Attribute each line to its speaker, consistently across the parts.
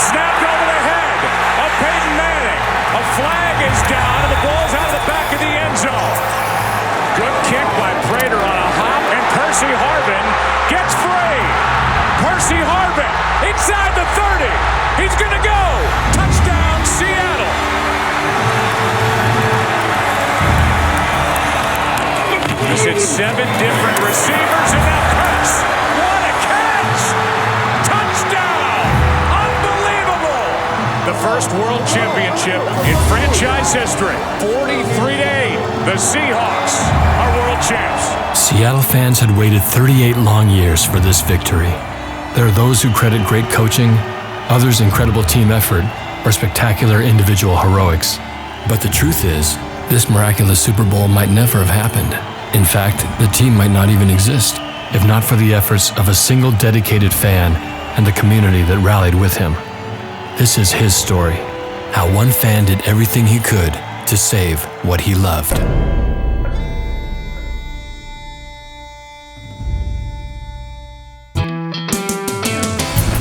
Speaker 1: snapped over the head of Peyton Manning. A flag is down, and the ball's out of the back of the end zone. Good kick by Prater on a hop, and Percy Harvin gets free. Percy Harvin inside the 30. He's going to go. Touchdown, Seattle. He's hit 7 different receivers, and now Kurtz. What a catch! Touchdown! Unbelievable! The first world championship in franchise history. 43-8. The Seahawks are world champs.
Speaker 2: Seattle fans had waited 38 long years for this victory. There are those who credit great coaching, others incredible team effort, or spectacular individual heroics. But the truth is, this miraculous Super Bowl might never have happened. In fact, the team might not even exist, if not for the efforts of a single dedicated fan and the community that rallied with him. This is his story, how one fan did everything he could to save what he loved.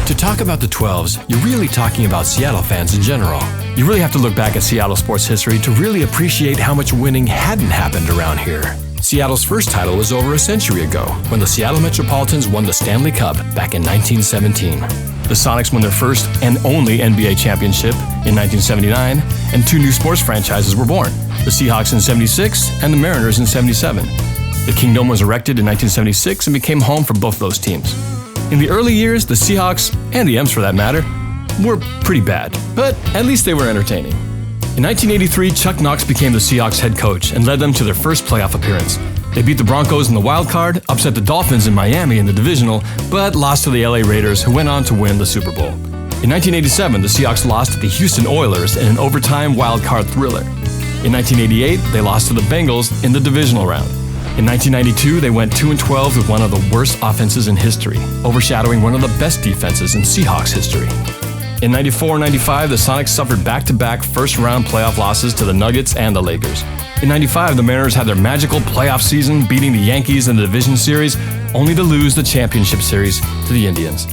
Speaker 2: To talk about the 12s, you're really talking about Seattle fans in general. You really have to look back at Seattle sports history to really appreciate how much winning hadn't happened around here. Seattle's first title was over a century ago, when the Seattle Metropolitans won the Stanley Cup back in 1917. The Sonics won their first and only NBA championship in 1979, and 2 new sports franchises were born, the Seahawks in 76 and the Mariners in 77. The Kingdom was erected in 1976 and became home for both those teams. In the early years, the Seahawks, and the M's for that matter, were pretty bad, but at least they were entertaining. In 1983, Chuck Knox became the Seahawks head coach and led them to their first playoff appearance. They beat the Broncos in the wild card, upset the Dolphins in Miami in the divisional, but lost to the LA Raiders, who went on to win the Super Bowl. In 1987, the Seahawks lost to the Houston Oilers in an overtime wild card thriller. In 1988, they lost to the Bengals in the divisional round. In 1992, they went 2-12 with one of the worst offenses in history, overshadowing one of the best defenses in Seahawks history. In 94-95, the Sonics suffered back-to-back first-round playoff losses to the Nuggets and the Lakers. In 95, the Mariners had their magical playoff season, beating the Yankees in the division series, only to lose the championship series to the Indians.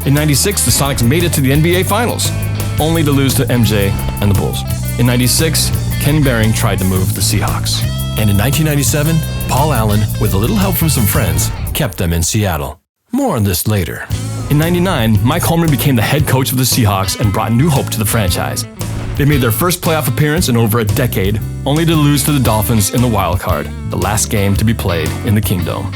Speaker 2: In 96, the Sonics made it to the NBA Finals, only to lose to MJ and the Bulls. In 96, Ken Behring tried to move the Seahawks. And in 1997, Paul Allen, with a little help from some friends, kept them in Seattle. More on this later. In 99, Mike Holmgren became the head coach of the Seahawks and brought new hope to the franchise. They made their first playoff appearance in over a decade, only to lose to the Dolphins in the wild card, the last game to be played in the Kingdome.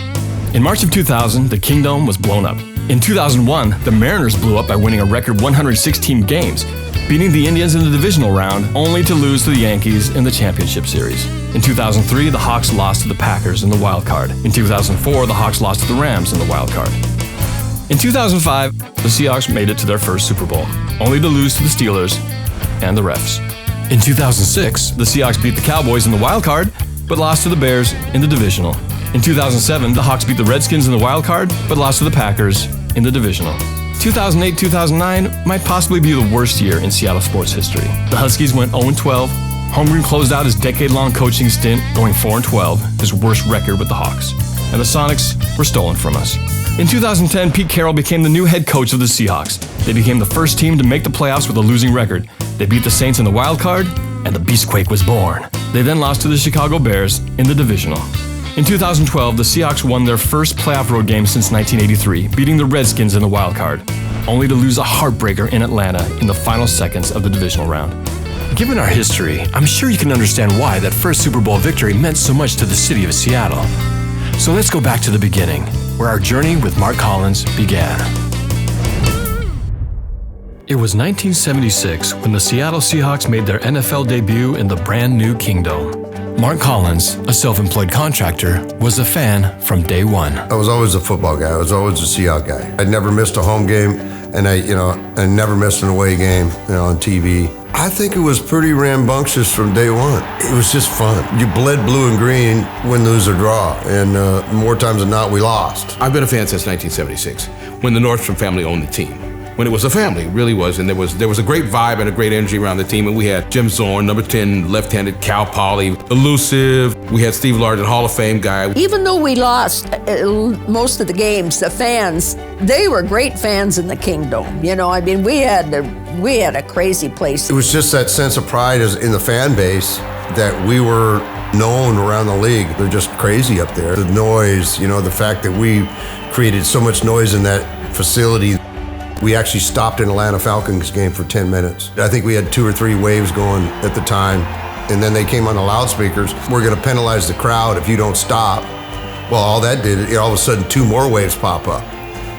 Speaker 2: In March of 2000, the Kingdome was blown up. In 2001, the Mariners blew up by winning a record 116 games, beating the Indians in the divisional round, only to lose to the Yankees in the championship series. In 2003, the Hawks lost to the Packers in the wild card. In 2004, the Hawks lost to the Rams in the wild card. In 2005, the Seahawks made it to their first Super Bowl, only to lose to the Steelers and the refs. In 2006, the Seahawks beat the Cowboys in the wild card, but lost to the Bears in the divisional. In 2007, the Hawks beat the Redskins in the wild card, but lost to the Packers in the divisional. 2008-2009 might possibly be the worst year in Seattle sports history. The Huskies went 0-12. Holmgren closed out his decade-long coaching stint, going 4-12, his worst record with the Hawks. And the Sonics were stolen from us. In 2010, Pete Carroll became the new head coach of the Seahawks. They became the first team to make the playoffs with a losing record. They beat the Saints in the wild card, and the Beastquake was born. They then lost to the Chicago Bears in the divisional. In 2012, the Seahawks won their first playoff road game since 1983, beating the Redskins in the wild card, only to lose a heartbreaker in Atlanta in the final seconds of the divisional round. Given our history, I'm sure you can understand why that first Super Bowl victory meant so much to the city of Seattle. So let's go back to the beginning, where our journey with Mark Collins began. It was 1976 when the Seattle Seahawks made their NFL debut in the brand new Kingdome. Mark Collins, a self-employed contractor, was a fan from day one.
Speaker 3: I was always a football guy. I was always a Seahawks guy. I never missed a home game, and I never missed an away game, on TV. I think it was pretty rambunctious from day one. It was just fun. You bled blue and green, win, lose, or draw, and more times than not, we lost.
Speaker 4: I've been a fan since 1976, when the Nordstrom family owned the team. when it was a family. It really was. And there was a great vibe and a great energy around the team. And we had Jim Zorn, number 10, left-handed Cal Poly, elusive. We had Steve Largent, Hall of Fame guy.
Speaker 5: Even though we lost most of the games, the fans, they were great fans in the Kingdom. You know, I mean, we had a crazy place.
Speaker 3: It was just that sense of pride in the fan base that we were known around the league. They're just crazy up there. The noise, you know, the fact that we created so much noise in that facility. We actually stopped an Atlanta Falcons game for 10 minutes. I think we had 2 or 3 waves going at the time, and then they came on the loudspeakers. We're gonna penalize the crowd if you don't stop. Well, all that did, all of a sudden 2 more waves pop up.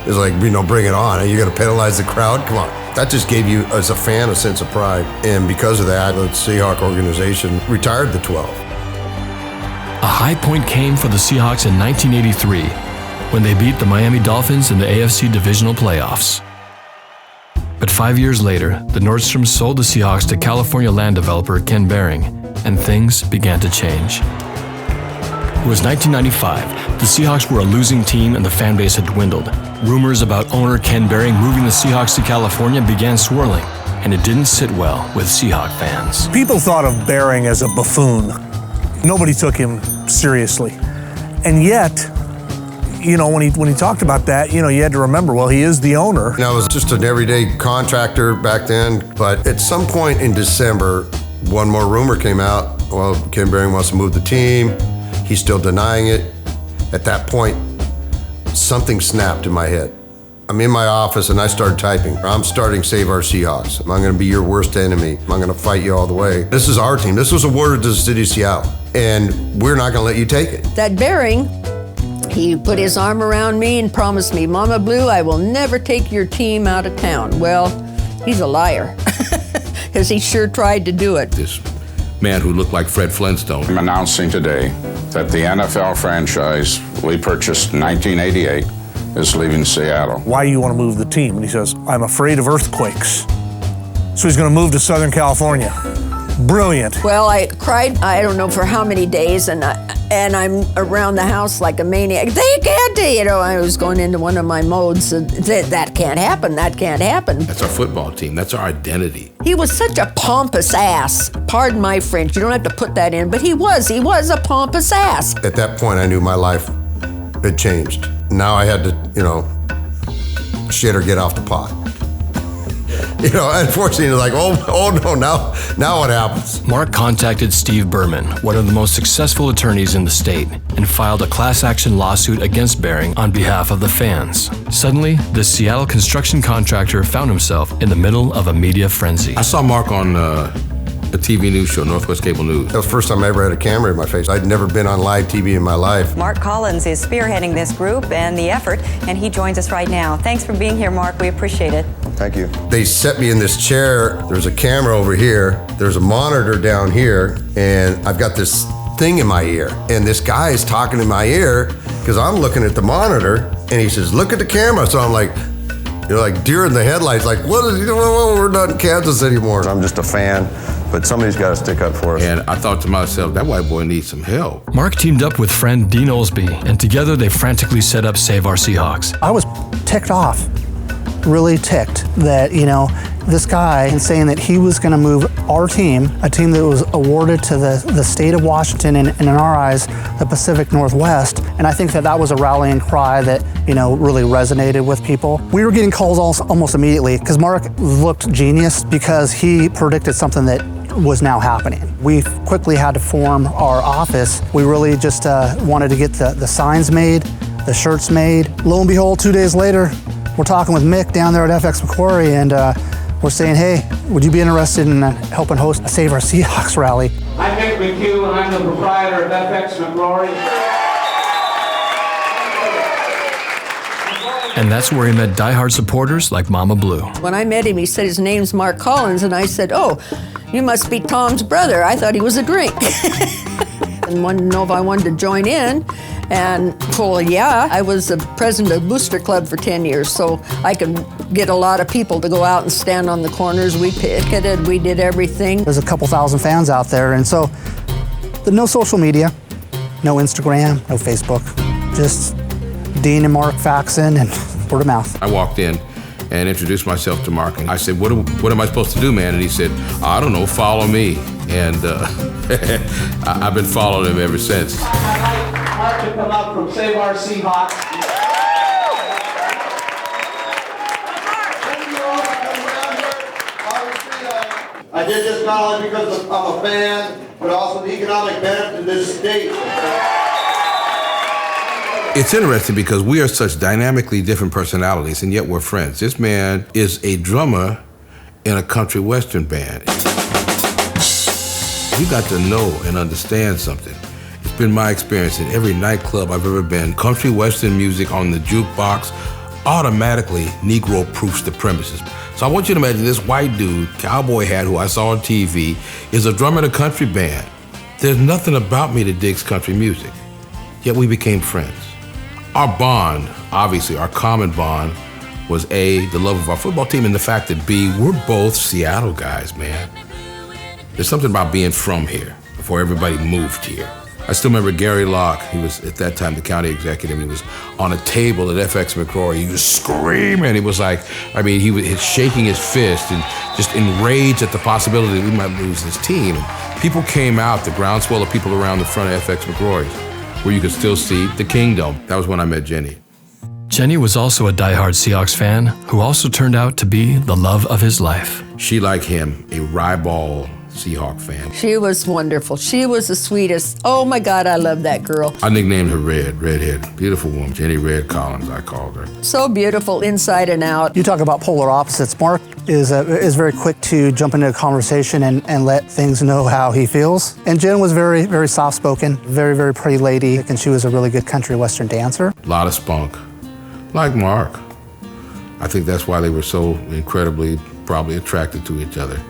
Speaker 3: It's like, you know, bring it on. You're gonna penalize the crowd? Come on. That just gave you, as a fan, a sense of pride. And because of that, the Seahawk organization retired the 12.
Speaker 2: A high point came for the Seahawks in 1983 when they beat the Miami Dolphins in the AFC Divisional Playoffs. But 5 years later, the Nordstroms sold the Seahawks to California land developer Ken Behring, and things began to change. It was 1995. The Seahawks were a losing team and the fan base had dwindled. Rumors about owner Ken Behring moving the Seahawks to California began swirling, and it didn't sit well with Seahawk fans.
Speaker 6: People thought of Behring as a buffoon. Nobody took him seriously. And yet, you know, when he talked about that, you know, you had to remember, well, he is the owner.
Speaker 3: And I was just an everyday contractor back then, but at some point in December, one more rumor came out. Well, Ken Behring wants to move the team. He's still denying it. At that point, something snapped in my head. I'm in my office and I started typing. I'm starting Save Our Seahawks. I'm gonna be your worst enemy. I'm gonna fight you all the way. This is our team. This was awarded to the city of Seattle, and we're not gonna let you take it.
Speaker 5: That Behring, he put his arm around me and promised me, Mama Blue, I will never take your team out of town. Well, he's a liar, because he sure tried to do it.
Speaker 4: This man who looked like Fred Flintstone.
Speaker 7: I'm announcing today that the NFL franchise we purchased in 1988 is leaving Seattle.
Speaker 6: Why do you want to move the team? And he says, I'm afraid of earthquakes. So he's going to move to Southern California. Brilliant.
Speaker 5: Well, I cried, I don't know for how many days, and I'm around the house like a maniac. They can't, you know, I was going into one of my modes. That can't happen, that can't happen.
Speaker 4: That's our football team. That's our identity.
Speaker 5: He was such a pompous ass. Pardon my French, you don't have to put that in, but he was a pompous ass.
Speaker 3: At that point, I knew my life had changed. Now I had to, you know, shit or get off the pot. You know, unfortunately, it's like, oh no, now what happens?
Speaker 2: Mark contacted Steve Berman, one of the most successful attorneys in the state, and filed a class action lawsuit against Behring on behalf of the fans. Suddenly, the Seattle construction contractor found himself in the middle of a media frenzy.
Speaker 4: I saw Mark on a TV news show, Northwest Cable News.
Speaker 3: That was the first time I ever had a camera in my face. I'd never been on live TV in my life.
Speaker 8: Mark Collins is spearheading this group and the effort, and he joins us right now. Thanks for being here, Mark. We appreciate it.
Speaker 3: Thank you. They set me in this chair. There's a camera over here. There's a monitor down here, and I've got this thing in my ear. And this guy is talking in my ear because I'm looking at the monitor, and he says, look at the camera. So I'm like, you know, like deer in the headlights, like, what is, we're not in Kansas anymore. I'm just a fan, but somebody's got to stick up for us.
Speaker 4: And I thought to myself, that white boy needs some help.
Speaker 2: Mark teamed up with friend Dean Olsby, and together they frantically set up Save Our Seahawks.
Speaker 9: I was ticked off, really ticked that, you know, this guy saying that he was going to move our team, a team that was awarded to the state of Washington and in our eyes, the Pacific Northwest. And I think that was a rallying cry that, you know, really resonated with people. We were getting calls almost immediately because Mark looked genius because he predicted something that was now happening. We quickly had to form our office. We really just wanted to get the signs made, the shirts made. Lo and behold, 2 days later, we're talking with Mick down there at FX Macquarie, and we're saying, hey, would you be interested in helping host a Save Our Seahawks rally?
Speaker 10: I'm Mick McHugh, and I'm the proprietor of FX Macquarie.
Speaker 2: And that's where he met diehard supporters like Mama Blue.
Speaker 5: When I met him, he said his name's Mark Collins, and I said, oh, you must be Tom's brother. I thought he was a drink. And wanted to know if I wanted to join in. And, well, yeah, I was the president of Booster Club for 10 years, so I could get a lot of people to go out and stand on the corners. We picketed, we did everything.
Speaker 9: There's a couple thousand fans out there, and so no social media, no Instagram, no Facebook, just Dean and Mark faxing and word of mouth.
Speaker 4: I walked in, and introduced myself to Mark. And I said, what am I supposed to do, man? And he said, I don't know, follow me. And I've been following him ever since.
Speaker 10: I'd like Mark to come up from Save Our Seahawks.
Speaker 11: I did this not only because I'm a fan, but also the economic benefit to this state.
Speaker 4: It's interesting because we are such dynamically different personalities, and yet we're friends. This man is a drummer in a country western band. You got to know and understand something. It's been my experience in every nightclub I've ever been. Country western music on the jukebox automatically Negro-proofs the premises. So I want you to imagine this white dude, cowboy hat, who I saw on TV, is a drummer in a country band. There's nothing about me that digs country music, yet we became friends. Our bond, obviously, our common bond, was A, the love of our football team, and the fact that B, we're both Seattle guys, man. There's something about being from here before everybody moved here. I still remember Gary Locke. He was, at that time, the county executive. He was on a table at FX McCrory. He was screaming. He was like, he was shaking his fist and just enraged at the possibility that we might lose this team. And people came out, the groundswell of people around the front of FX McCrory, where you could still see the Kingdom. That was when I met Jenny.
Speaker 2: Jenny was also a diehard Seahawks fan who also turned out to be the love of his life.
Speaker 4: She, like him, a Ryball Seahawk fan.
Speaker 5: She was wonderful. She was the sweetest. Oh my God, I love that girl.
Speaker 4: I nicknamed her Redhead. Beautiful woman. Jenny Red Collins, I called her.
Speaker 5: So beautiful inside and out.
Speaker 9: You talk about polar opposites. Mark is very quick to jump into a conversation and let things know how he feels. And Jen was very, very soft-spoken, very, very pretty lady, and she was a really good country western dancer.
Speaker 4: A lot of spunk, like Mark. I think that's why they were so incredibly probably attracted to each other.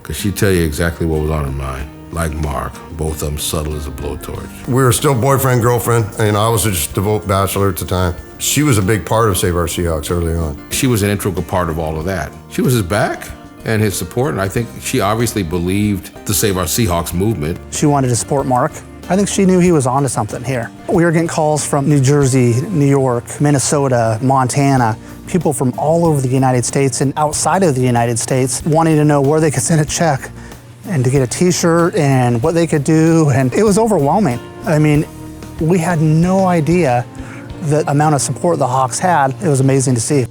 Speaker 4: Because she'd tell you exactly what was on her mind. Like Mark, both of them subtle as a blowtorch.
Speaker 3: We were still boyfriend, girlfriend, and I was just a devout bachelor at the time. She was a big part of Save Our Seahawks early on.
Speaker 4: She was an integral part of all of that. She was his back and his support, and I think she obviously believed the Save Our Seahawks movement.
Speaker 9: She wanted to support Mark. I think she knew he was onto something here. We were getting calls from New Jersey, New York, Minnesota, Montana, people from all over the United States and outside of the United States wanting to know where they could send a check and to get a t-shirt and what they could do, and it was overwhelming. I mean, we had no idea the amount of support the Hawks had. It was amazing to see.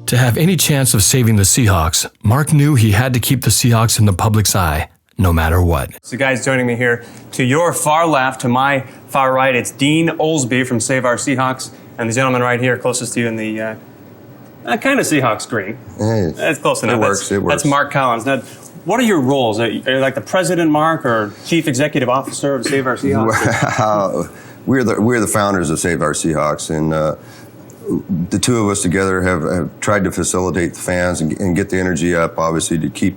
Speaker 2: To have any chance of saving the Seahawks, Mark knew he had to keep the Seahawks in the public's eye, no matter what.
Speaker 12: So guys joining me here, to your far left, to my far right, it's Dean Olsby from Save Our Seahawks, and the gentleman right here closest to you in the kind of Seahawks green.
Speaker 3: Hey,
Speaker 12: that's close enough.
Speaker 3: It works.
Speaker 12: That's Mark Collins. Now, what are your roles? Are you like the president, Mark, or chief executive officer of Save Our Seahawks?
Speaker 13: Well, we're the founders of Save Our Seahawks, and the two of us together have tried to facilitate the fans and get the energy up, obviously, to keep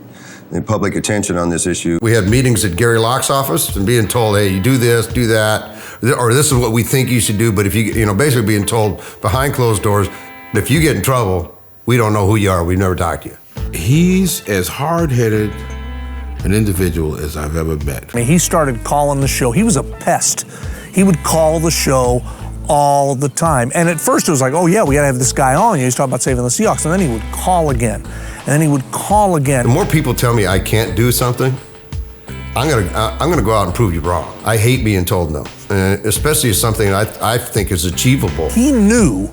Speaker 13: the public attention on this issue.
Speaker 3: We had meetings at Gary Locke's office and being told, hey, you do this, do that, or this is what we think you should do. But if you basically being told behind closed doors, if you get in trouble, we don't know who you are. We've never talked to you.
Speaker 4: He's as hard-headed an individual as I've ever met.
Speaker 6: I mean, he started calling the show. He was a pest. He would call the show all the time. And at first it was like, oh yeah, we gotta have this guy on. He's talking about saving the Seahawks. And then he would call again. And then he would call again.
Speaker 3: The more people tell me I can't do something, I'm gonna go out and prove you wrong. I hate being told no, especially if something I think is achievable.
Speaker 6: He knew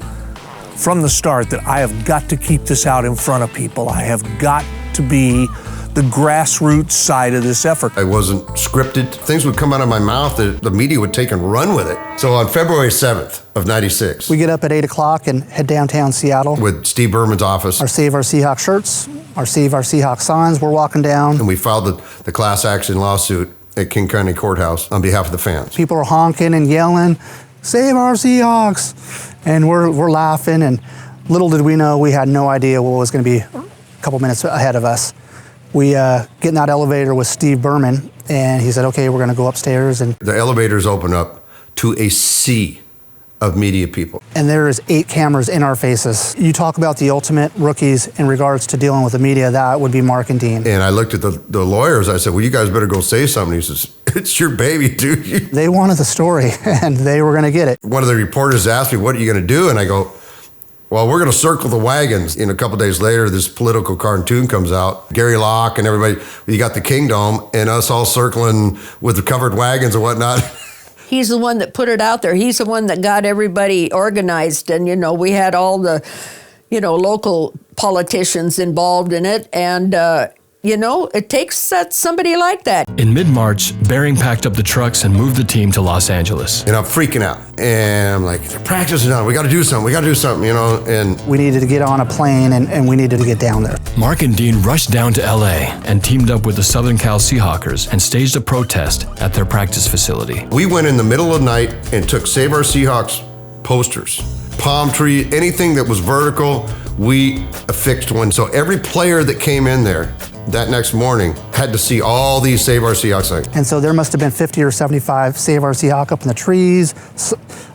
Speaker 6: from the start that I have got to keep this out in front of people. I have got to be the grassroots side of this effort.
Speaker 3: I wasn't scripted. Things would come out of my mouth that the media would take and run with it. So on February 7th of '96,
Speaker 9: we get up at 8 o'clock and head downtown Seattle.
Speaker 3: With Steve Berman's office.
Speaker 9: Our Save Our Seahawks shirts, our Save Our Seahawks signs, we're walking down.
Speaker 3: And we filed the class action lawsuit at King County Courthouse on behalf of the fans.
Speaker 9: People are honking and yelling, Save Our Seahawks! And we're laughing, and little did we know, we had no idea what was gonna be a couple minutes ahead of us. We get in that elevator with Steve Berman, and he said, okay, we're gonna go upstairs. And
Speaker 3: the elevators open up to a sea of media people.
Speaker 9: And there is 8 cameras in our faces. You talk about the ultimate rookies in regards to dealing with the media, that would be Mark and Dean.
Speaker 3: And I looked at the lawyers, I said, well, you guys better go say something. He says, it's your baby, dude.
Speaker 9: They wanted the story, and they were gonna get it.
Speaker 3: One of the reporters asked me, what are you gonna do? And I go, Well, we're going to circle the wagons. And a couple days later, this political cartoon comes out. Gary Locke and everybody, you got the Kingdom, and us all circling with the covered wagons and whatnot.
Speaker 5: He's the one that put it out there. He's the one that got everybody organized. And, we had all the, local politicians involved in it. And, it takes somebody like that.
Speaker 2: In mid-March, Behring packed up the trucks and moved the team to Los Angeles.
Speaker 3: And I'm freaking out. And I'm like, practice is on. We got to do something, and
Speaker 9: we needed to get on a plane and we needed to get down there.
Speaker 2: Mark and Dean rushed down to LA and teamed up with the Southern Cal Seahawkers and staged a protest at their practice facility.
Speaker 3: We went in the middle of the night and took Save Our Seahawks posters, palm tree, anything that was vertical, we affixed one. So every player that came in there that next morning had to see all these Save Our Seahawks things.
Speaker 9: And so there must have been 50 or 75 Save Our Seahawks up in the trees,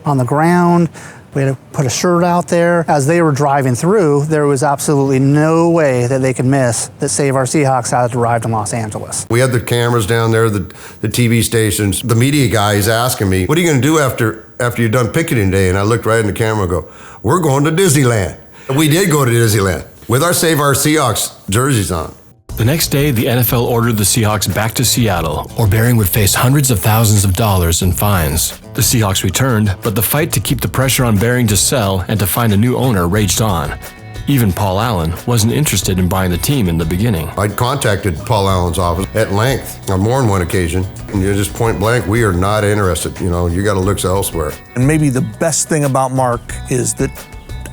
Speaker 9: on the ground. We had to put a shirt out there. As they were driving through, there was absolutely no way that they could miss that Save Our Seahawks had arrived in Los Angeles.
Speaker 3: We had the cameras down there, the TV stations. The media guy is asking me, what are you going to do after you're done picketing day? And I looked right in the camera and go, we're going to Disneyland. We did go to Disneyland with our Save Our Seahawks jerseys on.
Speaker 2: The next day, the NFL ordered the Seahawks back to Seattle, or Behring would face hundreds of thousands of dollars in fines. The Seahawks returned, but the fight to keep the pressure on Behring to sell and to find a new owner raged on. Even Paul Allen wasn't interested in buying the team in the beginning.
Speaker 3: I'd contacted Paul Allen's office at length on more than one occasion, and just point blank, we are not interested. You got to look elsewhere.
Speaker 6: And maybe the best thing about Mark is that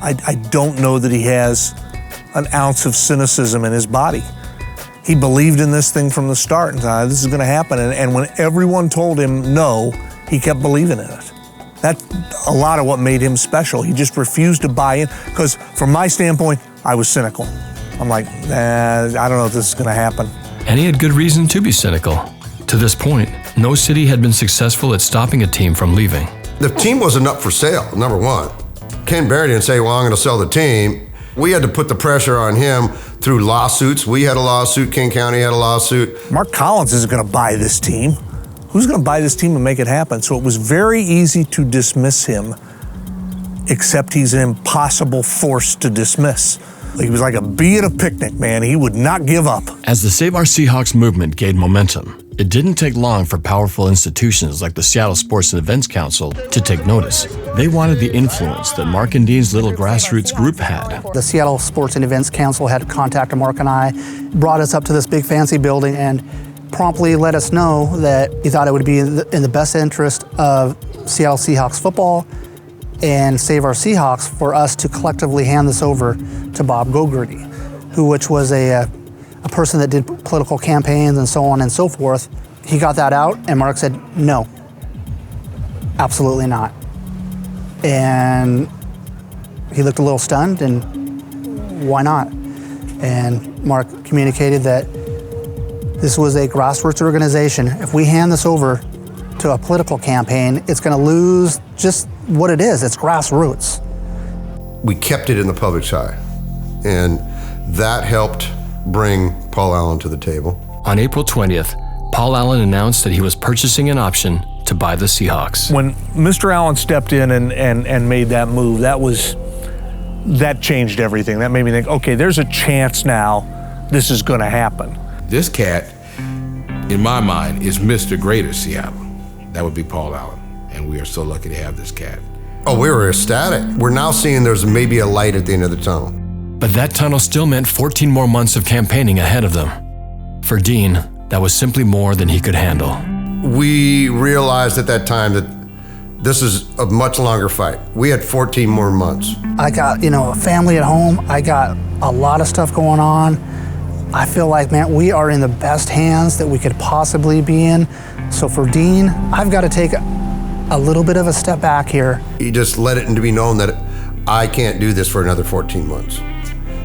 Speaker 6: I don't know that he has an ounce of cynicism in his body. He believed in this thing from the start and thought, this is going to happen. And when everyone told him no, he kept believing in it. That's a lot of what made him special. He just refused to buy in, because from my standpoint, I was cynical. I'm like, I don't know if this is going to happen.
Speaker 2: And he had good reason to be cynical. To this point, no city had been successful at stopping a team from leaving.
Speaker 3: The team wasn't up for sale, number one. Ken Behring didn't say, well, I'm going to sell the team. We had to put the pressure on him through lawsuits. We had a lawsuit. King County had a lawsuit.
Speaker 6: Mark Collins isn't going to buy this team. Who's going to buy this team and make it happen? So it was very easy to dismiss him, except he's an impossible force to dismiss. He was like a bee at a picnic, man. He would not give up.
Speaker 2: As the Save Our Seahawks movement gained momentum, it didn't take long for powerful institutions like the Seattle Sports and Events Council to take notice. They wanted the influence that Mark and Dean's little Grassroots group had.
Speaker 9: The Seattle Sports and Events Council had contacted Mark and I, brought us up to this big fancy building, and promptly let us know that he thought it would be in the best interest of Seattle Seahawks football and Save Our Seahawks for us to collectively hand this over to Bob Gogarty, which was a person that did political campaigns and so on and so forth. He got that out, and Mark said, no, absolutely not. And he looked a little stunned, and why not? And Mark communicated that this was a grassroots organization. If we hand this over to a political campaign, it's going to lose just what it is. It's grassroots.
Speaker 3: We kept it in the public's eye, and that helped bring Paul Allen to the table.
Speaker 2: On April 20th, Paul Allen announced that he was purchasing an option to buy the Seahawks.
Speaker 6: When Mr. Allen stepped in and made that move, that changed everything. That made me think, okay, there's a chance now this is going to happen.
Speaker 4: This cat, in my mind, is Mr. Greater Seattle. That would be Paul Allen, and we are so lucky to have this cat.
Speaker 3: Oh, we were ecstatic. We're now seeing there's maybe a light at the end of the tunnel.
Speaker 2: But that tunnel still meant 14 more months of campaigning ahead of them. For Dean, that was simply more than he could handle.
Speaker 3: We realized at that time that this is a much longer fight. We had 14 more months.
Speaker 9: I got, a family at home. I got a lot of stuff going on. I feel like, man, we are in the best hands that we could possibly be in. So for Dean, I've got to take a little bit of a step back here.
Speaker 3: He just let it to be known that I can't do this for another 14 months.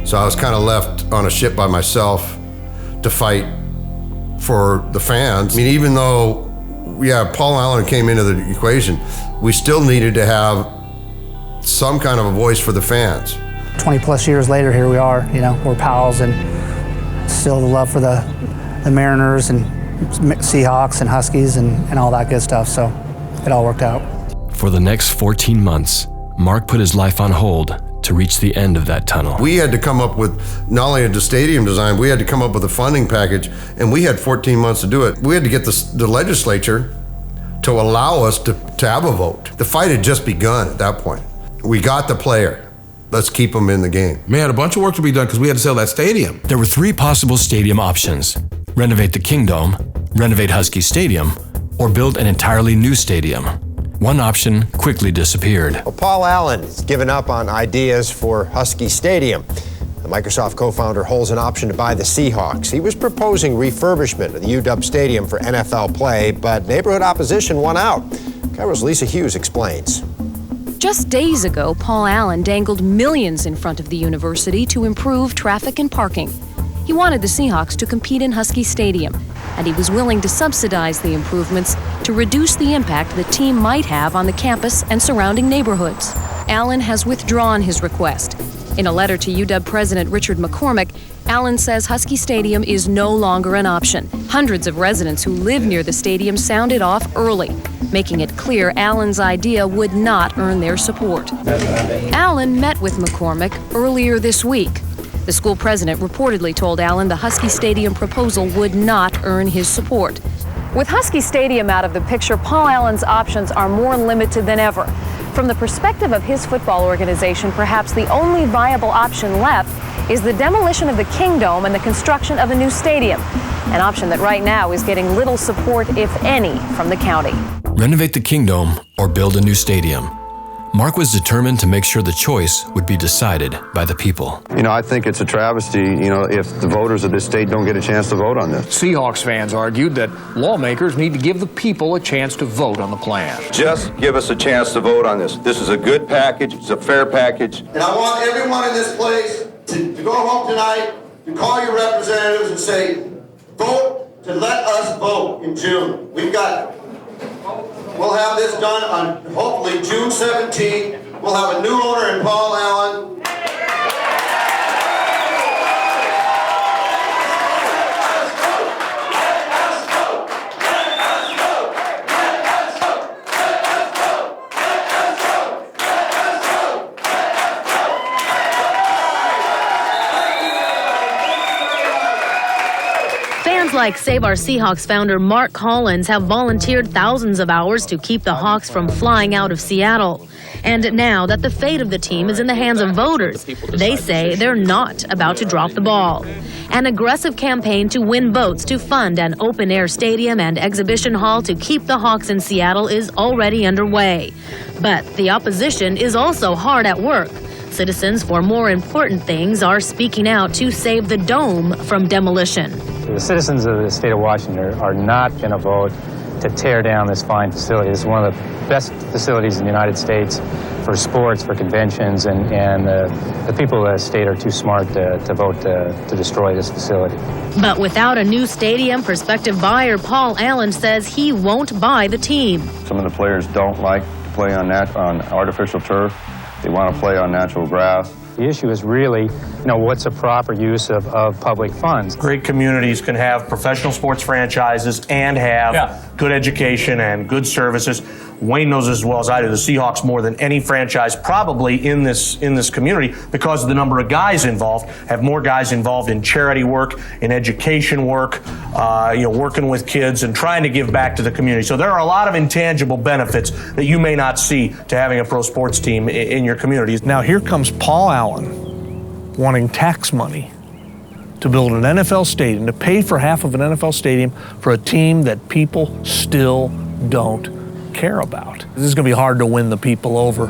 Speaker 3: So I was kind of left on a ship by myself to fight for the fans. I mean, even though, Paul Allen came into the equation, we still needed to have some kind of a voice for the fans.
Speaker 9: 20 plus years later, here we are, we're pals, and still the love for the Mariners and Seahawks and Huskies and all that good stuff. So it all worked out.
Speaker 2: For the next 14 months, Mark put his life on hold to reach the end of that tunnel.
Speaker 3: We had to come up with not only the stadium design, we had to come up with a funding package, and we had 14 months to do it. We had to get the legislature to allow us to have a vote. The fight had just begun at that point. We got the player. Let's keep them in the game.
Speaker 4: Man, a bunch of work to be done because we had to sell that stadium.
Speaker 2: There were 3 possible stadium options: renovate the Kingdome, renovate Husky Stadium, or build an entirely new stadium. One option quickly disappeared.
Speaker 14: Well, Paul Allen has given up on ideas for Husky Stadium. The Microsoft co-founder holds an option to buy the Seahawks. He was proposing refurbishment of the UW Stadium for NFL play, but neighborhood opposition won out. KIRO's Lisa Hughes explains.
Speaker 15: Just days ago, Paul Allen dangled millions in front of the university to improve traffic and parking. He wanted the Seahawks to compete in Husky Stadium, and he was willing to subsidize the improvements to reduce the impact the team might have on the campus and surrounding neighborhoods. Allen has withdrawn his request. In a letter to UW President Richard McCormick, Allen says Husky Stadium is no longer an option. Hundreds of residents who live near the stadium sounded off early, making it clear Allen's idea would not earn their support. Allen met with McCormick earlier this week. The school president reportedly told Allen the Husky Stadium proposal would not earn his support. With Husky Stadium out of the picture, Paul Allen's options are more limited than ever. From the perspective of his football organization, perhaps the only viable option left is the demolition of the Kingdome and the construction of a new stadium, an option that right now is getting little support, if any, from the county.
Speaker 2: Renovate the Kingdome or build a new stadium. Mark was determined to make sure the choice would be decided by the people.
Speaker 16: You know, I think it's a travesty, if the voters of this state don't get a chance to vote on this.
Speaker 17: Seahawks fans argued that lawmakers need to give the people a chance to vote on the plan.
Speaker 11: Just give us a chance to vote on this. This is a good package. It's a fair package. And I want everyone in this place to go home tonight, to call your representatives and say, vote to let us vote in June. We'll have this done on hopefully June 17th. We'll have a new owner in Paul Allen.
Speaker 18: Fans like Save Our Seahawks founder Mark Collins have volunteered thousands of hours to keep the Hawks from flying out of Seattle. And now that the fate of the team is in the hands of voters, they say they're not about to drop the ball. An aggressive campaign to win votes to fund an open-air stadium and exhibition hall to keep the Hawks in Seattle is already underway. But the opposition is also hard at work. Citizens for more important things are speaking out to save the dome from demolition.
Speaker 19: The citizens of the state of Washington are not going to vote to tear down this fine facility. It's one of the best facilities in the United States for sports, for conventions, and the people of the state are too smart to vote to destroy this facility.
Speaker 18: But without a new stadium, prospective buyer Paul Allen says he won't buy the team.
Speaker 16: Some of the players don't like to play on artificial turf. They want to play on natural grass.
Speaker 19: The issue is really, what's a proper use of public funds?
Speaker 20: Great communities can have professional sports franchises and have good education and good services. Wayne knows as well as I do, the Seahawks more than any franchise probably in this community, because of the number of guys involved, have more guys involved in charity work, in education work, working with kids and trying to give back to the community. So there are a lot of intangible benefits that you may not see to having a pro sports team in your communities.
Speaker 6: Now here comes Paul Allen wanting tax money to build an NFL stadium, to pay for half of an NFL stadium for a team that people still don't care about. This is going to be hard to win the people over.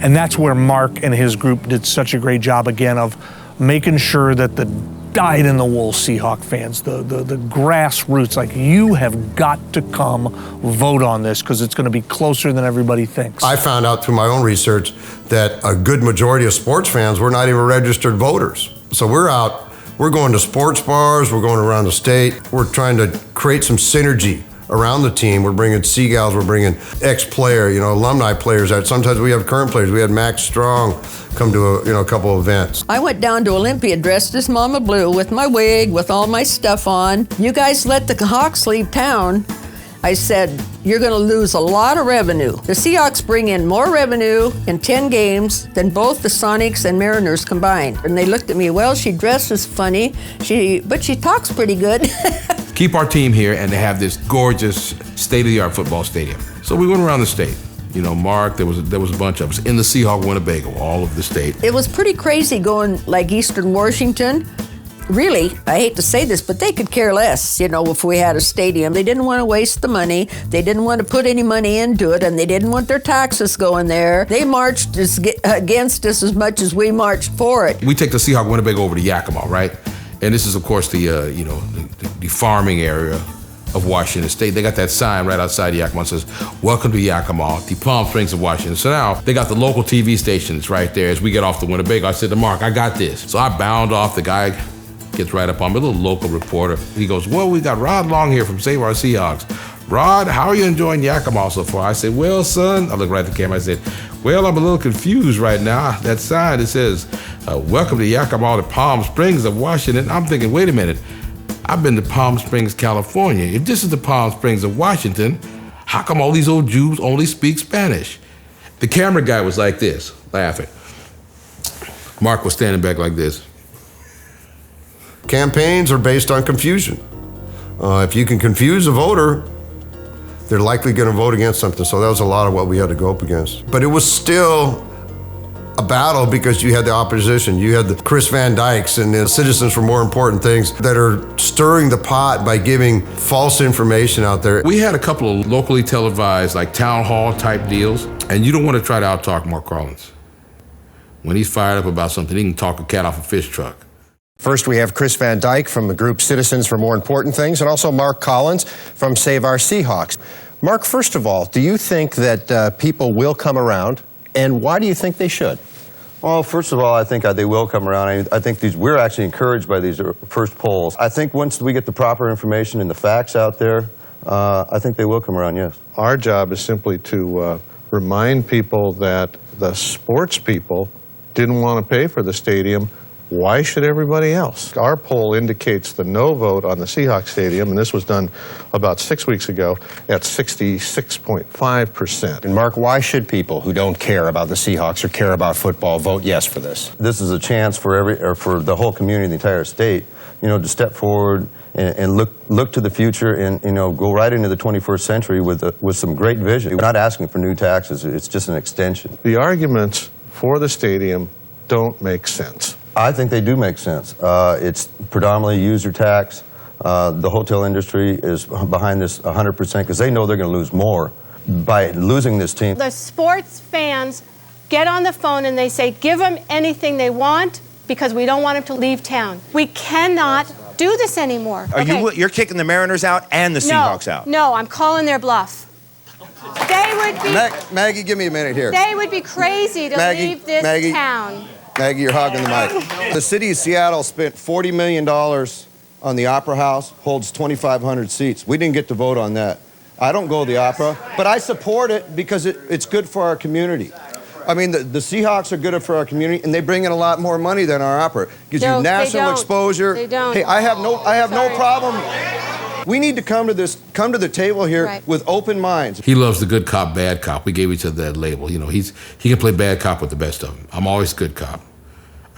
Speaker 6: And that's where Mark and his group did such a great job again of making sure that the dyed-in-the-wool Seahawk fans, the grassroots, like, you have got to come vote on this because it's going to be closer than everybody thinks.
Speaker 3: I found out through my own research that a good majority of sports fans were not even registered voters. So we're out, we're going to sports bars, we're going around the state, we're trying to create some synergy around the team. We're bringing Seagulls, we're bringing ex-player, alumni players out. Sometimes we have current players. We had Max Strong come to a couple of events.
Speaker 5: I went down to Olympia dressed as Mama Blue with my wig, with all my stuff on. You guys let the Hawks leave town. I said, you're going to lose a lot of revenue. The Seahawks bring in more revenue in 10 games than both the Sonics and Mariners combined. And they looked at me, well, she dresses funny, but she talks pretty good.
Speaker 4: Keep our team here and to have this gorgeous state-of-the-art football stadium. So we went around the state. You know, Mark, there was a bunch of us in the Seahawk Winnebago, all of the state.
Speaker 5: It was pretty crazy going like Eastern Washington. Really, I hate to say this, but they could care less, if we had a stadium. They didn't want to waste the money. They didn't want to put any money into it, and they didn't want their taxes going there. They marched against us as much as we marched for it.
Speaker 4: We take the Seahawk Winnebago over to Yakima, right? And this is, of course, the farming area of Washington State. They got that sign right outside Yakima that says, welcome to Yakima, the Palm Springs of Washington. So now they got the local TV stations right there. As we get off the Winnebago, I said to Mark, I got this. So I bound off. The guy gets right up on me, a little local reporter. He goes, well, we got Rod Long here from Save Our Seahawks. Rod, how are you enjoying Yakima so far? I said, well, son, I look right at the camera, I said, well, I'm a little confused right now. That sign, it says, welcome to Yakima, the Palm Springs of Washington. I'm thinking, wait a minute, I've been to Palm Springs, California. If this is the Palm Springs of Washington, how come all these old Jews only speak Spanish? The camera guy was like this, laughing. Mark was standing back like this.
Speaker 3: Campaigns are based on confusion. If you can confuse a voter, they're likely going to vote against something. So that was a lot of what we had to go up against. But it was still a battle because you had the opposition. You had the Chris Van Dykes and the Citizens for More Important Things that are stirring the pot by giving false information out there.
Speaker 4: We had a couple of locally televised, like town hall type deals, and you don't want to try to out-talk Mark Collins. When he's fired up about something, he can talk a cat off a fish truck.
Speaker 14: First, we have Chris Van Dyke from the group Citizens for More Important Things, and also Mark Collins from Save Our Seahawks. Mark, first of all, do you think that people will come around, and why do you think they should?
Speaker 13: Well, first of all, I think they will come around. I think we're actually encouraged by these first polls. I think once we get the proper information and the facts out there, I think they will come around, yes.
Speaker 21: Our job is simply to remind people that the sports people didn't want to pay for the stadium. Why should everybody else? Our poll indicates the no vote on the Seahawks Stadium, and this was done about 6 weeks ago, at 66.5%.
Speaker 14: And Mark, why should people who don't care about the Seahawks or care about football vote yes for this?
Speaker 13: This is a chance for for the whole community in the entire state, to step forward and look to the future and go right into the 21st century with some great vision. We're not asking for new taxes; it's just an extension.
Speaker 21: The arguments for the stadium don't make sense.
Speaker 13: I think they do make sense. It's predominantly user tax. The hotel industry is behind this 100% because they know they're going to lose more by losing this team.
Speaker 22: The sports fans get on the phone and they say, give them anything they want because we don't want them to leave town. We cannot do this anymore.
Speaker 23: You're kicking the Mariners out and the Seahawks out?
Speaker 22: No, I'm calling their bluff. They would be...
Speaker 13: Maggie, give me a minute here.
Speaker 22: They would be crazy to leave this town.
Speaker 13: Maggie, you're hogging the mic. The city of Seattle spent $40 million on the Opera House, holds 2,500 seats. We didn't get to vote on that. I don't go to the Opera, but I support it because it's good for our community. I mean, the Seahawks are good for our community, and they bring in a lot more money than our Opera. Gives you national exposure.
Speaker 22: They don't.
Speaker 13: Hey, I have no problem. We need to come to the table here with open minds.
Speaker 4: He loves the good cop, bad cop. We gave each other that label. He can play bad cop with the best of them. I'm always good cop.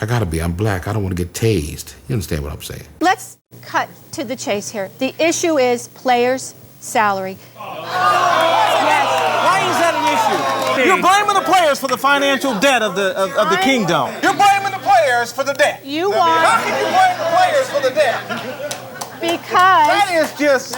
Speaker 4: I'm black. I don't want to get tased. You understand what I'm saying?
Speaker 22: Let's cut to the chase here. The issue is players' salary.
Speaker 24: Why is that an issue? You're blaming the players for the financial debt of the kingdom. You're blaming the players for the debt. How can you blame the players for the debt?
Speaker 22: Because
Speaker 24: that is just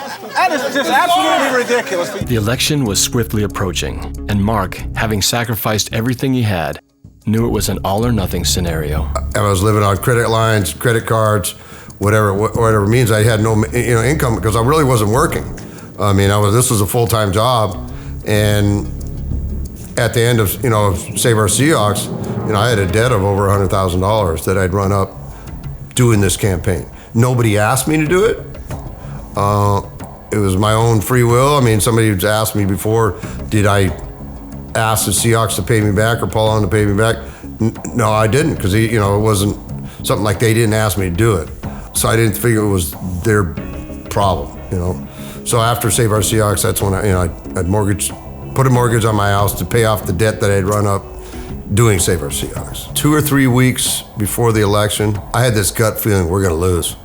Speaker 24: absolutely ridiculous.
Speaker 2: The election was swiftly approaching, and Mark, having sacrificed everything he had, knew it was an all-or-nothing scenario.
Speaker 3: I was living on credit lines, credit cards, whatever it means. I had no income because I really wasn't working. I mean, this was a full-time job, and at the end of Save Our Seahawks, I had a debt of over $100,000 that I'd run up doing this campaign. Nobody asked me to do it. It was my own free will. I mean, somebody had asked me before, did I ask the Seahawks to pay me back or Paul Allen to pay me back? No, I didn't, because it wasn't something like they didn't ask me to do it. So I didn't figure it was their problem, So after Save Our Seahawks, that's when I'd put a mortgage on my house to pay off the debt that I'd run up doing Save Our Seahawks. 2 or 3 weeks before the election, I had this gut feeling we're gonna lose.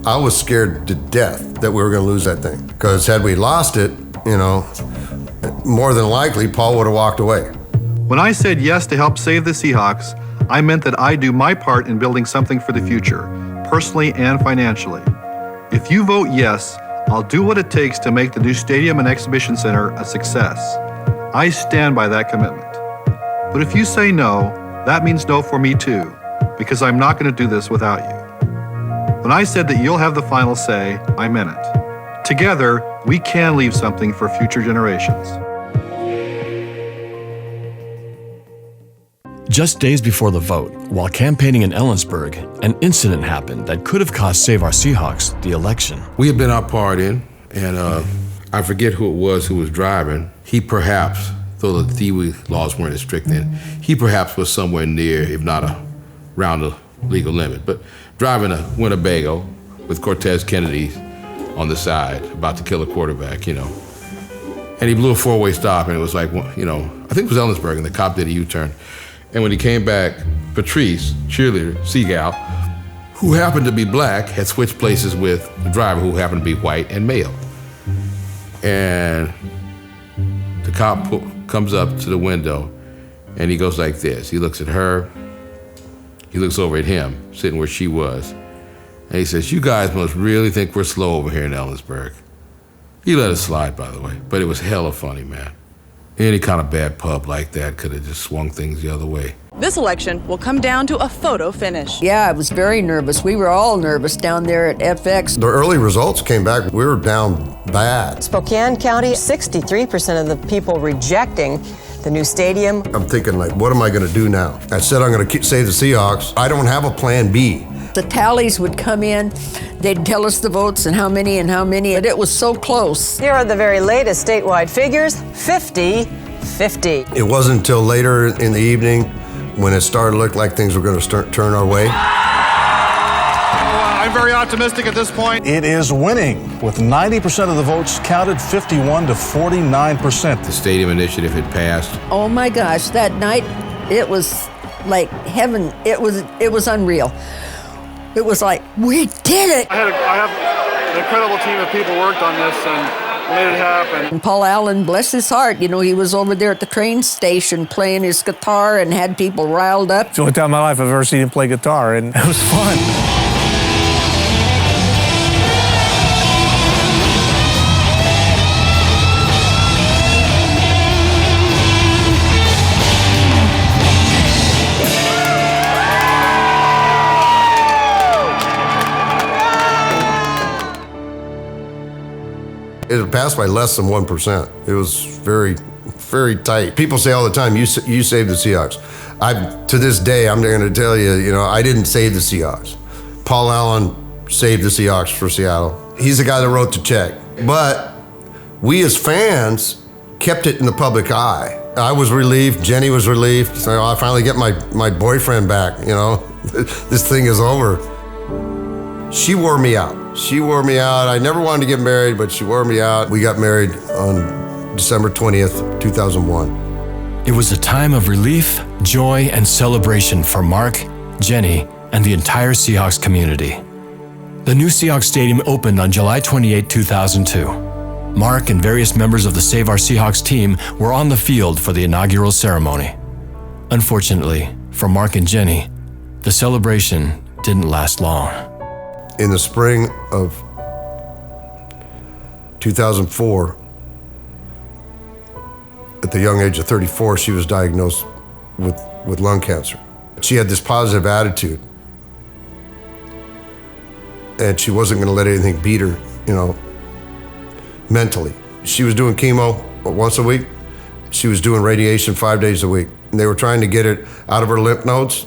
Speaker 3: I was scared to death that we were gonna lose that thing. Because had we lost it, more than likely, Paul would have walked away.
Speaker 1: When I said yes to help save the Seahawks, I meant that I do my part in building something for the future, personally and financially. If you vote yes, I'll do what it takes to make the new stadium and exhibition center a success. I stand by that commitment. But if you say no, that means no for me too, because I'm not going to do this without you. When I said that you'll have the final say, I meant it. Together, we can leave something for future generations.
Speaker 2: Just days before the vote, while campaigning in Ellensburg, an incident happened that could have cost Save Our Seahawks the election.
Speaker 4: We had been out partying, and I forget who it was who was driving. He perhaps, though the thievery laws weren't as strict then, he perhaps was somewhere near, if not around the legal limit, but driving a Winnebago with Cortez Kennedy on the side, about to kill a quarterback, And he blew a four-way stop, and it was like, I think it was Ellensburg, and the cop did a U-turn. And when he came back, Patrice, cheerleader, Seagal, who happened to be black, had switched places with the driver who happened to be white and male. And the cop comes up to the window, and he goes like this. He looks at her, he looks over at him, sitting where she was, and he says, "You guys must really think we're slow over here in Ellensburg." He let it slide, by the way, but it was hella funny, man. Any kind of bad pub like that could have just swung things the other way.
Speaker 7: This election will come down to a photo finish.
Speaker 5: Yeah, I was very nervous. We were all nervous down there at FX.
Speaker 3: The early results came back. We were down bad.
Speaker 8: Spokane County, 63% of the people rejecting the new stadium.
Speaker 3: I'm thinking, what am I going to do now? I said I'm going to save the Seahawks. I don't have a plan B.
Speaker 5: The tallies would come in. They'd tell us the votes and how many. And it was so close.
Speaker 8: Here are the very latest statewide figures, 50-50.
Speaker 3: It wasn't until later in the evening when it started to look like things were going to turn our way.
Speaker 1: I'm very optimistic at this point.
Speaker 21: It is winning with 90% of the votes counted, 51 to 49%.
Speaker 4: The stadium initiative had passed.
Speaker 5: Oh my gosh, that night it was like heaven. It was unreal. It was like, we did it.
Speaker 1: I have an incredible team of people worked on this and made it happen.
Speaker 5: And Paul Allen, bless his heart, he was over there at the train station playing his guitar and had people riled up.
Speaker 6: It's the only time in my life I've ever seen him play guitar, and it was fun.
Speaker 3: It passed by less than 1%. It was very, very tight. People say all the time, you saved the Seahawks. To this day, I'm going to tell you, I didn't save the Seahawks. Paul Allen saved the Seahawks for Seattle. He's the guy that wrote the check. But we as fans kept it in the public eye. I was relieved, Jenny was relieved. So I finally get my boyfriend back, This thing is over. She wore me out. I never wanted to get married, but she wore me out. We got married on December 20th, 2001.
Speaker 2: It was a time of relief, joy, and celebration for Mark, Jenny, and the entire Seahawks community. The new Seahawks Stadium opened on July 28, 2002. Mark and various members of the Save Our Seahawks team were on the field for the inaugural ceremony. Unfortunately, for Mark and Jenny, the celebration didn't last long.
Speaker 3: In the spring of 2004, at the young age of 34, she was diagnosed with lung cancer. She had this positive attitude, and she wasn't going to let anything beat her, mentally. She was doing chemo once a week. She was doing radiation 5 days a week. And they were trying to get it out of her lymph nodes.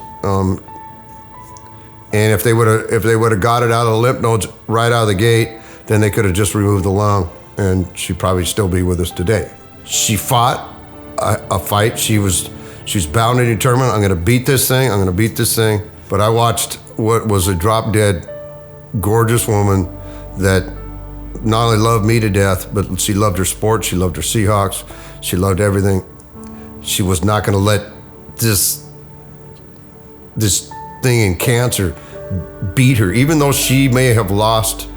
Speaker 3: And if they would have got it out of the lymph nodes right out of the gate, then they could have just removed the lung, and she'd probably still be with us today. She fought a fight. She's bound and determined. I'm going to beat this thing. But I watched what was a drop-dead, gorgeous woman that not only loved me to death, but she loved her sport, she loved her Seahawks, she loved everything. She was not going to let this thing in cancer beat her. Even though she may have lost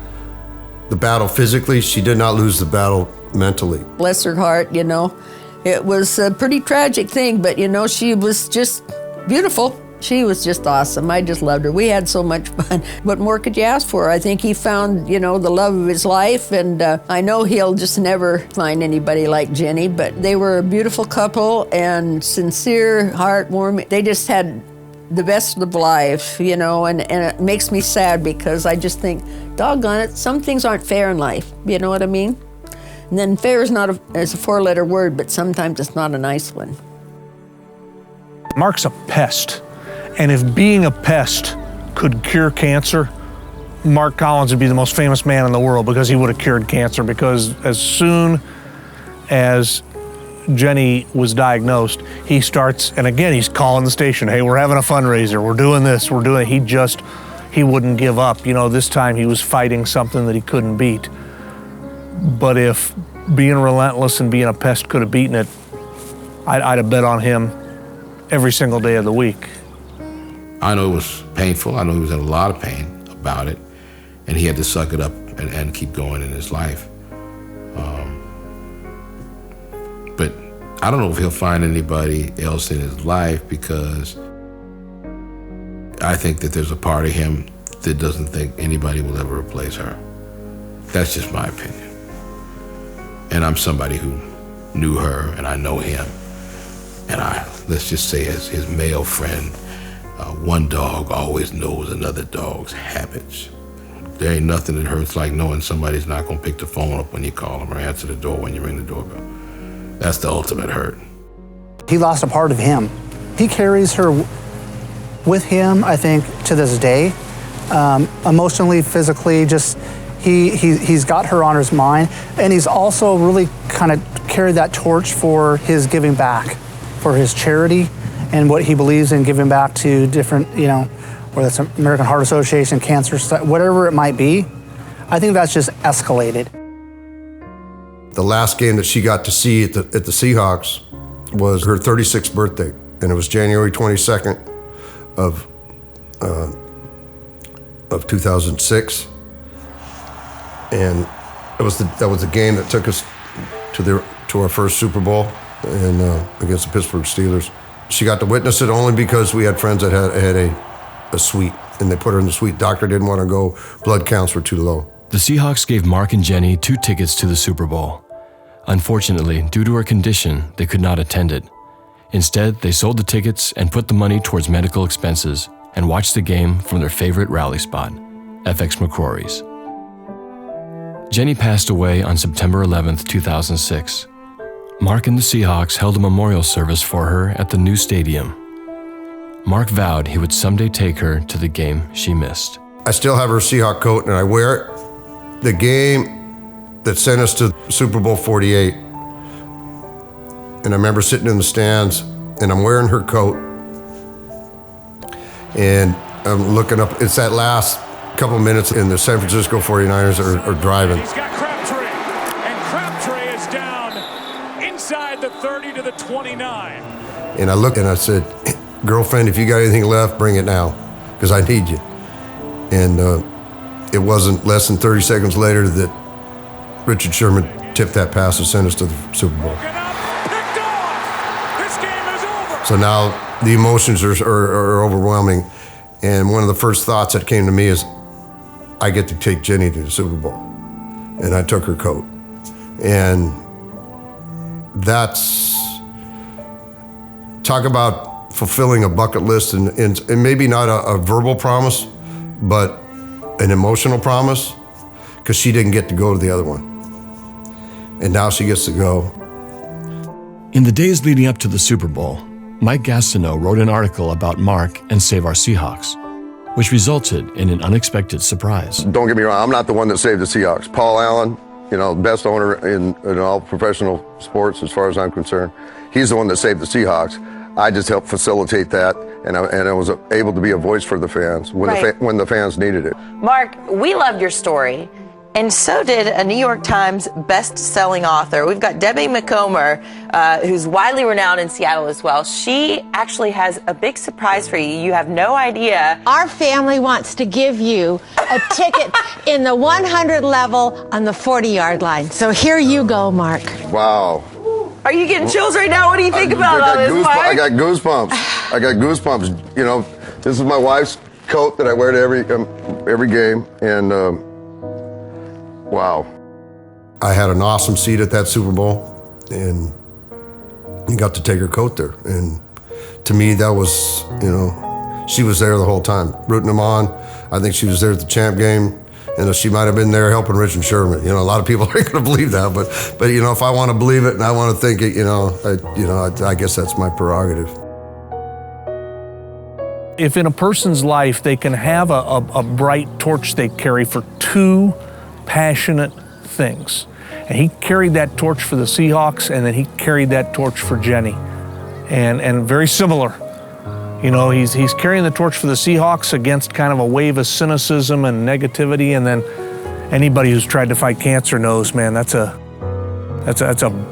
Speaker 3: the battle physically, she did not lose the battle mentally.
Speaker 5: Bless her heart, you know. It was a pretty tragic thing, but you know, she was just beautiful. She was just awesome. I just loved her. We had so much fun. What more could you ask for? I think he found, you know, the love of his life, and I know he'll just never find anybody like Jenny, but they were a beautiful couple and sincere, heartwarming. They just had the best of life, you know, and it makes me sad because I just think, doggone it, some things aren't fair in life. You know what I mean? And then fair is not it's a four-letter word, but sometimes it's not a nice one.
Speaker 6: Mark's a pest. And if being a pest could cure cancer, Mark Collins would be the most famous man in the world because he would have cured cancer. Because as soon as Jenny was diagnosed, he starts, and again, he's calling the station, hey, we're having a fundraiser, we're doing this, we're doing it. He wouldn't give up. You know, this time he was fighting something that he couldn't beat. But if being relentless and being a pest could have beaten it, I'd have bet on him every single day of the week.
Speaker 4: I know it was painful. I know he was in a lot of pain about it, and he had to suck it up and keep going in his life. But I don't know if he'll find anybody else in his life, because I think that there's a part of him that doesn't think anybody will ever replace her. That's just my opinion. And I'm somebody who knew her, and I know him. And let's just say as his male friend, one dog always knows another dog's habits. There ain't nothing that hurts like knowing somebody's not gonna pick the phone up when you call them or answer the door when you ring the doorbell. That's the ultimate hurt.
Speaker 9: He lost a part of him. He carries her with him, I think, to this day. Emotionally, physically, just he's got her on his mind, and he's also really kind of carried that torch for his giving back, for his charity, and what he believes in giving back to different, you know, whether it's American Heart Association, cancer, whatever it might be. I think that's just escalated.
Speaker 3: The last game that she got to see at the Seahawks was her 36th birthday, and it was January 22nd of 2006, and that was the game that took us to our first Super Bowl and against the Pittsburgh Steelers. She got to witness it only because we had friends that had a suite, and they put her in the suite. Doctor didn't want to go. Blood counts were too low.
Speaker 2: The Seahawks gave Mark and Jenny 2 tickets to the Super Bowl. Unfortunately, due to her condition, they could not attend it. Instead, they sold the tickets and put the money towards medical expenses and watched the game from their favorite rally spot, FX McCrory's. Jenny passed away on September 11th, 2006. Mark and the Seahawks held a memorial service for her at the new stadium. Mark vowed he would someday take her to the game she missed.
Speaker 3: I still have her Seahawk coat, and I wear it. The game that sent us to Super Bowl 48, and I remember sitting in the stands, and I'm wearing her coat, and I'm looking up. It's that last couple minutes, and the San Francisco 49ers are driving.
Speaker 10: He's got Crabtree, and Crabtree is down inside the 30 to the 29.
Speaker 3: And I looked and I said, girlfriend, if you got anything left, bring it now, because I need you. And it wasn't less than 30 seconds later that Richard Sherman tipped that pass and sent us to the Super Bowl. So now the emotions are overwhelming. And one of the first thoughts that came to me is, I get to take Jenny to the Super Bowl. And I took her coat. And that's, talk about fulfilling a bucket list, and maybe not a verbal promise, but an emotional promise, because she didn't get to go to the other one. And now she gets to go.
Speaker 2: In the days leading up to the Super Bowl, Mike Gastineau wrote an article about Mark and Save Our Seahawks, which resulted in an unexpected surprise.
Speaker 13: Don't get me wrong, I'm not the one that saved the Seahawks. Paul Allen, you know, best owner in all professional sports as far as I'm concerned, he's the one that saved the Seahawks. I just helped facilitate that, and I was able to be a voice for the fans when, when the fans needed it.
Speaker 12: Mark, we loved your story,
Speaker 11: And so did a New York Times best-selling author. We've got Debbie McComber, who's widely renowned in Seattle as well. She actually has a big surprise for you. You have no idea.
Speaker 12: Our family wants to give you a ticket in the 100 level on the 40-yard line. So here you go, Mark.
Speaker 3: Wow.
Speaker 11: Are you getting chills right now? What do you think about all this, Mark?
Speaker 3: I got goosebumps. I got goosebumps. You know, this is my wife's coat that I wear to every game, and wow. I had an awesome seat at that Super Bowl, and got to take her coat there. And to me, that was, you know, she was there the whole time, rooting them on. I think she was there at the champ game. And she might have been there helping Richard Sherman. You know, a lot of people aren't going to believe that, but you know, if I want to believe it and I want to think it, I guess that's my prerogative.
Speaker 6: If in a person's life they can have a bright torch they carry for two passionate things, and he carried that torch for the Seahawks, and then he carried that torch for Jenny, and very similar. You know, he's carrying the torch for the Seahawks against kind of a wave of cynicism and negativity, and then anybody who's tried to fight cancer knows, man, that's a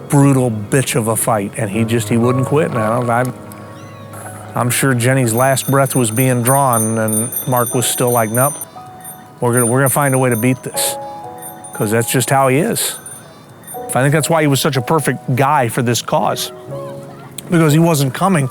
Speaker 6: brutal bitch of a fight, and he wouldn't quit. And I'm sure Jenny's last breath was being drawn, and Mark was still like, nope, we're gonna find a way to beat this, because that's just how he is. I think that's why he was such a perfect guy for this cause, because he wasn't coming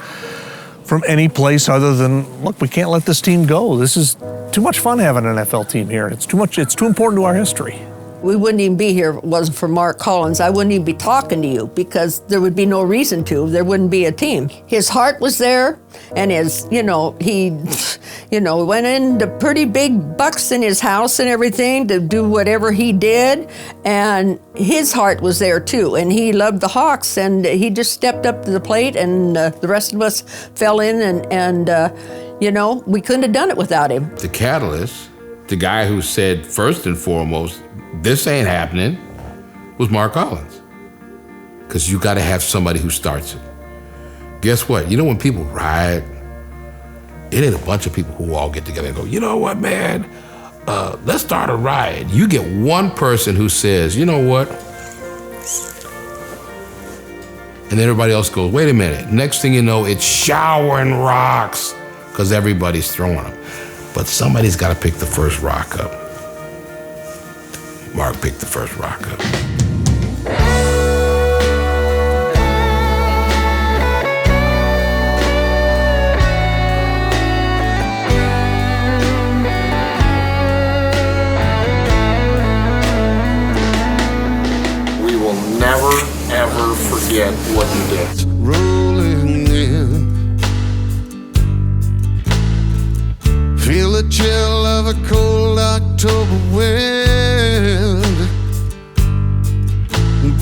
Speaker 6: from any place other than, look, we can't let this team go. This is too much fun having an NFL team here. It's too important to our history.
Speaker 5: We wouldn't even be here if it wasn't for Mark Collins. I wouldn't even be talking to you because there would be no reason to. There wouldn't be a team. His heart was there, and he went into pretty big bucks in his house and everything to do whatever he did, and his heart was there too, and he loved the Hawks, and he just stepped up to the plate, and the rest of us fell in, and we couldn't have done it without him.
Speaker 4: The catalyst, the guy who said first and foremost, this ain't happening, was Mark Collins. Because you got to have somebody who starts it. Guess what? You know when people ride, it ain't a bunch of people who all get together and go, you know what, man? Let's start a riot. You get one person who says, you know what? And then everybody else goes, wait a minute. Next thing you know, it's showering rocks because everybody's throwing them. But somebody's got to pick the first rock up. Mark picked the first rock up.
Speaker 15: We will never, ever forget what you did.
Speaker 17: Rolling in, feel the chill of a cold October wind.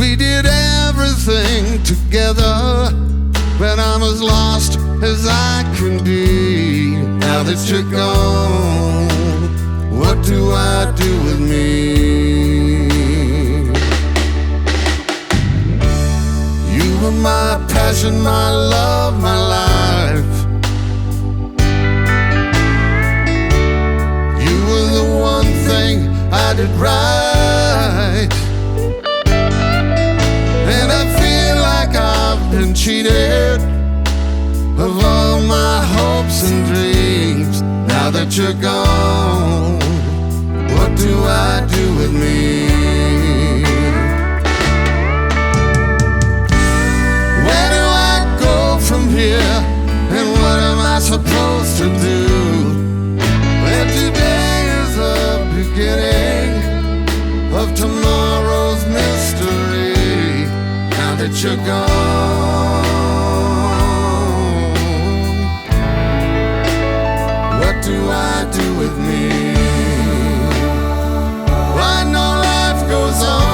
Speaker 17: We did everything together, but I'm as lost as I can be. Now that you're gone, what do I do with me? You were my passion, my love, my life. You were the one thing I did right. And I feel like I've been cheated of all my hopes and dreams. Now that you're gone, what do I do with me? Where do I go from here? And what am I supposed to do? Well, today is the beginning of tomorrow's mystery. Now that you're gone, what do I do with me? I know life goes on.